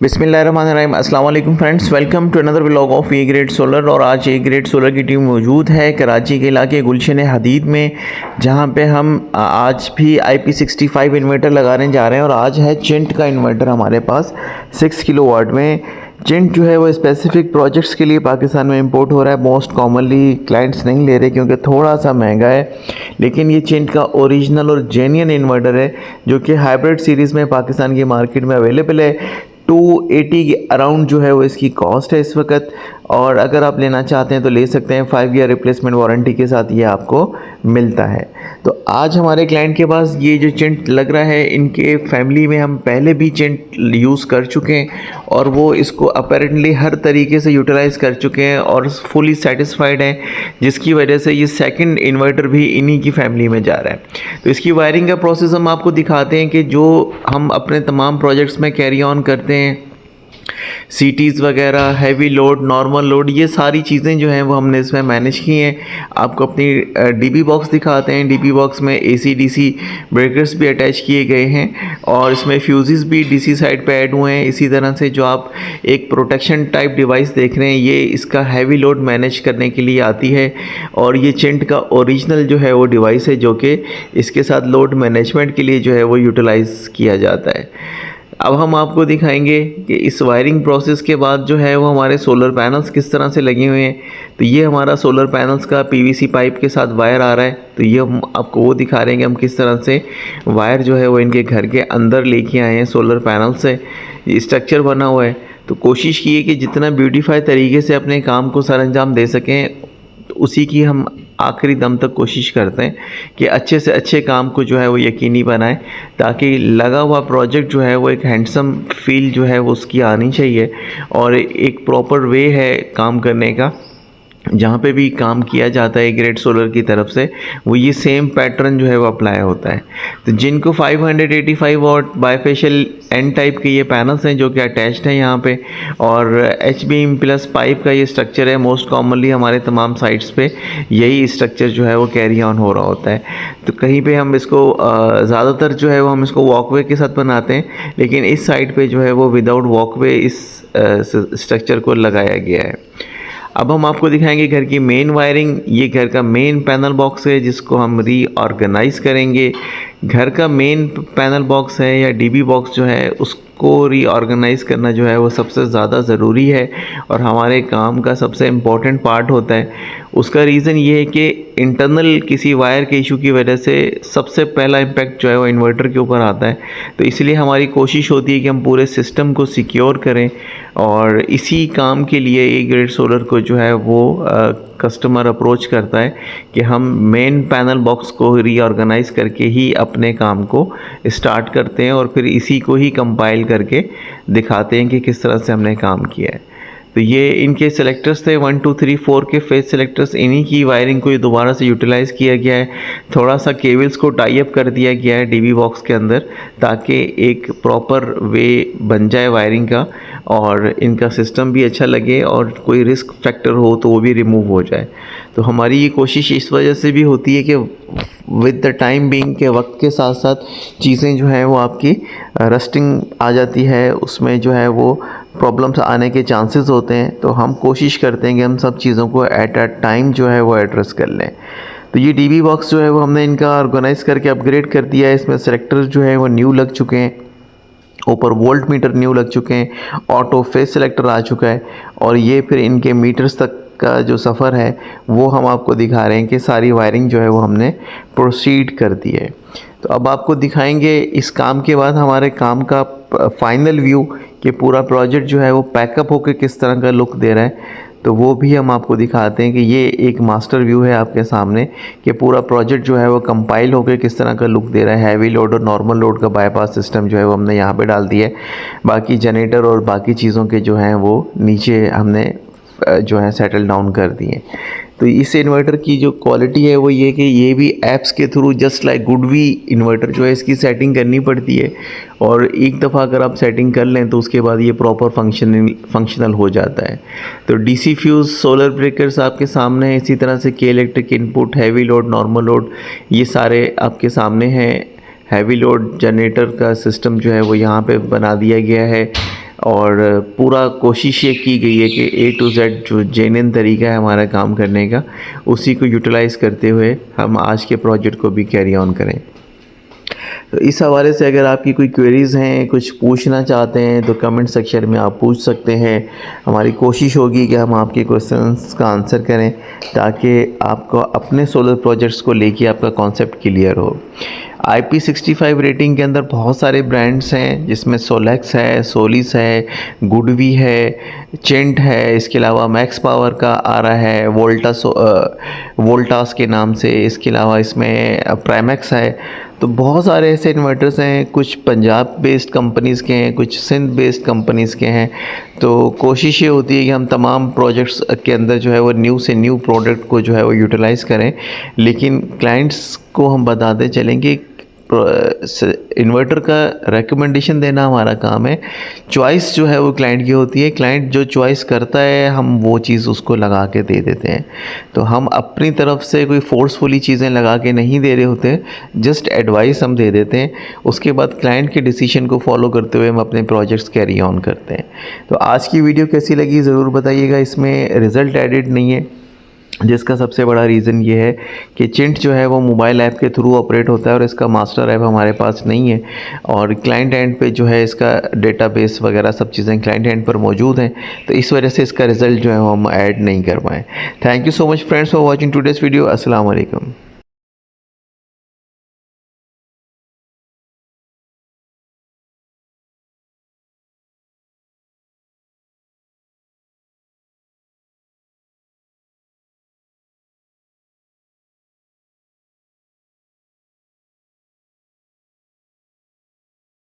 बिस्मिल्लाहिर्रहमानिर्रहीम। अस्सलाम वालेकुम friends, welcome to another vlog of A grade solar. और आज ए ग्रेड सोलर की टीम मौजूद है कराची के इलाके गुलशन हदीद में, जहां पे हम आज भी IP65 इन्वर्टर लगाने जा रहे हैं। और आज है चिंट का इन्वर्टर हमारे पास 6 किलोवाट में। चिंट जो है वो स्पेसिफिक प्रोजेक्ट्स के लिए पाकिस्तान में इंपोर्ट हो रहा है। मोस्ट कॉमनली क्लाइंट्स नहीं ले रहे क्योंकि थोड़ा सा महंगा है, लेकिन ये चिंट का ओरिजिनल और जेन्युइन इन्वर्टर है जो कि हाइब्रिड सीरीज़ में पाकिस्तान की मार्केट में अवेलेबल है। 280 के अराउंड जो है वो इसकी कॉस्ट है इस वक्त। और अगर आप लेना चाहते हैं तो ले सकते हैं, 5 ईयर रिप्लेसमेंट वारंटी के साथ ये आपको मिलता है। तो आज हमारे क्लाइंट के पास ये जो चिंट लग रहा है, इनके फैमिली में हम पहले भी चिंट यूज़ कर चुके हैं और वो इसको अपेरेंटली हर तरीके से यूटिलाइज़ कर चुके हैं और फुली सेटिस्फाइड हैं, जिसकी वजह से ये सेकंड इन्वर्टर भी इन्हीं की फैमिली में जा रहा है। तो इसकी वायरिंग का प्रोसेस हम आपको दिखाते हैं कि जो हम अपने तमाम प्रोजेक्ट्स में कैरी ऑन करते हैं। सीटीज़ वगैरह, हैवी लोड, नॉर्मल लोड, ये सारी चीज़ें जो हैं वो हमने इसमें मैनेज की हैं। आपको अपनी डीबी बॉक्स दिखाते हैं। डीबी बॉक्स में AC DC ब्रेकर्स भी अटैच किए गए हैं और इसमें फ्यूज़ेस भी DC साइड पे ऐड हुए हैं। इसी तरह से जो आप एक प्रोटेक्शन टाइप डिवाइस देख रहे हैं, ये इसका हैवी लोड मैनेज करने के लिए आती है। और ये चिंट का ओरिजिनल जो है वो डिवाइस है जो कि इसके साथ लोड मैनेजमेंट के लिए जो है वो यूटिलाइज़ किया जाता है। अब हम आपको दिखाएंगे कि इस वायरिंग प्रोसेस के बाद जो है वो हमारे सोलर पैनल्स किस तरह से लगे हुए हैं। तो ये हमारा सोलर पैनल्स का PVC पाइप के साथ वायर आ रहा है। तो ये हम आपको वो दिखा रहे हैं कि हम किस तरह से वायर जो है वो इनके घर के अंदर लेके आए हैं। सोलर पैनल से ये स्ट्रक्चर बना हुआ है। तो कोशिश की है कि जितना ब्यूटीफाई तरीके से अपने काम को सर अंजाम दे सकें, तो उसी की हम आखिरी दम तक कोशिश करते हैं कि अच्छे से अच्छे काम को जो है वो यकीनी बनाएं, ताकि लगा हुआ प्रोजेक्ट जो है वो एक हैंडसम फील जो है वो उसकी आनी चाहिए। और एक प्रॉपर वे है काम करने का। जहाँ पे भी काम किया जाता है ग्रेड सोलर की तरफ से, वो ये सेम पैटर्न जो है वो अप्लाई होता है। तो जिनको 585 वाट बाईफेशियल एन टाइप के ये पैनल्स हैं जो कि अटैच्ड हैं यहाँ पे, और एच बीम प्लस पाइप का ये स्ट्रक्चर है। मोस्ट कॉमनली हमारे तमाम साइट्स पे यही स्ट्रक्चर जो है वो कैरी ऑन हो रहा होता है। तो कहीं पे हम इसको ज़्यादातर जो है वो हम इसको वॉकवे के साथ बनाते हैं, लेकिन इस साइड पे जो है वो विदाउट वॉकवे इस स्ट्रक्चर को लगाया गया है। अब हम आपको दिखाएंगे घर की मेन वायरिंग। ये घर का मेन पैनल बॉक्स है जिसको हम रीऑर्गेनाइज करेंगे। घर का मेन पैनल बॉक्स है या DB बॉक्स जो है उसको रीऑर्गेनाइज करना जो है वो सबसे ज़्यादा ज़रूरी है और हमारे काम का सबसे इम्पॉर्टेंट पार्ट होता है। उसका रीज़न ये है कि इंटरनल किसी वायर के इशू की वजह से सबसे पहला इम्पैक्ट जो है वो इन्वर्टर के ऊपर आता है। तो इसलिए हमारी कोशिश होती है कि हम पूरे सिस्टम को सिक्योर करें, और इसी काम के लिए ए ग्रेड सोलर को जो है वो कस्टमर अप्रोच करता है कि हम मेन पैनल बॉक्स को रीऑर्गेनाइज करके ही अपने काम को स्टार्ट करते हैं और फिर इसी को ही कंपाइल करके दिखाते हैं कि किस तरह से हमने काम किया है। तो ये इनके सेलेक्टर्स थे 1 2 3 4 के फेस सेलेक्टर्स। इन्हीं की वायरिंग को ये दोबारा से यूटिलाइज़ किया गया है। थोड़ा सा केबल्स को टाई अप कर दिया गया है DB बॉक्स के अंदर, ताकि एक प्रॉपर वे बन जाए वायरिंग का और इनका सिस्टम भी अच्छा लगे और कोई रिस्क फैक्टर हो तो वो भी रिमूव हो जाए। तो हमारी ये कोशिश इस वजह से भी होती है कि विद द टाइम बीइंग के वक्त के साथ साथ चीज़ें जो हैं वो आपकी रस्टिंग आ जाती है, उसमें जो है वो प्रॉब्लम्स आने के चांसेस होते हैं। तो हम कोशिश करते हैं कि हम सब चीज़ों को एट अ टाइम जो है वो एड्रेस कर लें। तो ये DB बॉक्स जो है वो हमने इनका ऑर्गेनाइज करके अपग्रेड कर दिया है। इसमें सेलेक्टर्स जो है वो न्यू लग चुके हैं, ऊपर वोल्ट मीटर न्यू लग चुके हैं, ऑटो फेस सेलेक्टर आ चुका है, और ये फिर इनके मीटर्स तक का जो सफ़र है वो हम आपको दिखा रहे हैं कि सारी वायरिंग जो है वो हमने प्रोसीड कर दी है। तो अब आपको दिखाएंगे इस काम के बाद हमारे काम का फाइनल व्यू कि पूरा प्रोजेक्ट जो है वो पैकअप होकर किस तरह का लुक दे रहा है। तो वो भी हम आपको दिखाते हैं कि ये एक मास्टर व्यू है आपके सामने कि पूरा प्रोजेक्ट जो है वो कंपाइल होकर किस तरह का लुक दे रहा है। हैवी लोड और नॉर्मल लोड का बाईपास सिस्टम जो है वो हमने यहाँ पे डाल दिया है। बाकी जनरेटर और बाकी चीज़ों के जो हैं वो नीचे हमने जो है सेटल डाउन कर दिए। तो इस इन्वर्टर की जो क्वालिटी है वो ये कि ये भी ऐप्स के through just like GoodWe inverter जो है इसकी सेटिंग करनी पड़ती है, और एक दफ़ा अगर आप सेटिंग कर लें तो उसके बाद ये प्रॉपर फंक्शनल हो जाता है। तो DC फ्यूज़, सोलर ब्रेकर्स आपके सामने हैं। इसी तरह से के electric input, heavy load, normal load, ये सारे आपके सामने हैं। हैवी लोड जनरेटर का सिस्टम जो है वो यहाँ पे बना दिया गया है। और पूरा कोशिश ये की गई है कि A to Z जो जेन्युइन तरीका है हमारा काम करने का, उसी को यूटिलाइज़ करते हुए हम आज के प्रोजेक्ट को भी कैरी ऑन करें। तो इस हवाले से अगर आपकी कोई क्वेरीज़ हैं, कुछ पूछना चाहते हैं तो कमेंट सेक्शन में आप पूछ सकते हैं। हमारी कोशिश होगी कि हम आपके क्वेश्चंस का आंसर करें ताकि आपको अपने सोलर प्रोजेक्ट्स को लेके आपका कॉन्सेप्ट क्लियर हो। IP65 रेटिंग के अंदर बहुत सारे ब्रांड्स हैं जिसमें सोलेक्स है, सोलिस है, गुडवी है, चेंट है, इसके अलावा मैक्स पावर का आ रहा है, वोल्टास के नाम से, इसके अलावा इसमें प्राइमैक्स है। तो बहुत सारे ऐसे इन्वर्टर्स हैं, कुछ पंजाब बेस्ड कंपनीज़ के हैं, कुछ सिंध बेस्ड कंपनीज़ के हैं। तो कोशिश ये होती है कि हम तमाम प्रोजेक्ट्स के अंदर जो है वो न्यू से न्यू प्रोडक्ट को जो है वो यूटिलाइज़ करें, लेकिन क्लाइंट्स को हम बताते चलेंगे इन्वर्टर का रिकमेंडेशन देना हमारा काम है। चॉइस जो है वो क्लाइंट की होती है, क्लाइंट जो चॉइस करता है हम वो चीज़ उसको लगा के दे देते हैं। तो हम अपनी तरफ से कोई फोर्सफुली चीज़ें लगा के नहीं दे रहे होते, जस्ट एडवाइस हम दे देते हैं। उसके बाद क्लाइंट के डिसीजन को फॉलो करते हुए हम अपने प्रोजेक्ट्स कैरी ऑन करते हैं। तो आज की वीडियो कैसी लगी ज़रूर बताइएगा। इसमें रिज़ल्ट एडिट नहीं है, जिसका सबसे बड़ा रीज़न ये है कि चिंट जो है वो मोबाइल ऐप के थ्रू ऑपरेट होता है और इसका मास्टर ऐप हमारे पास नहीं है, और क्लाइंट एंड पे जो है इसका डेटाबेस वगैरह सब चीज़ें क्लाइंट एंड पर मौजूद हैं, तो इस वजह से इसका रिज़ल्ट जो है वो हम ऐड नहीं कर पाए। Thank you so much friends for watching today's video. अस्सलाम वालेकुम।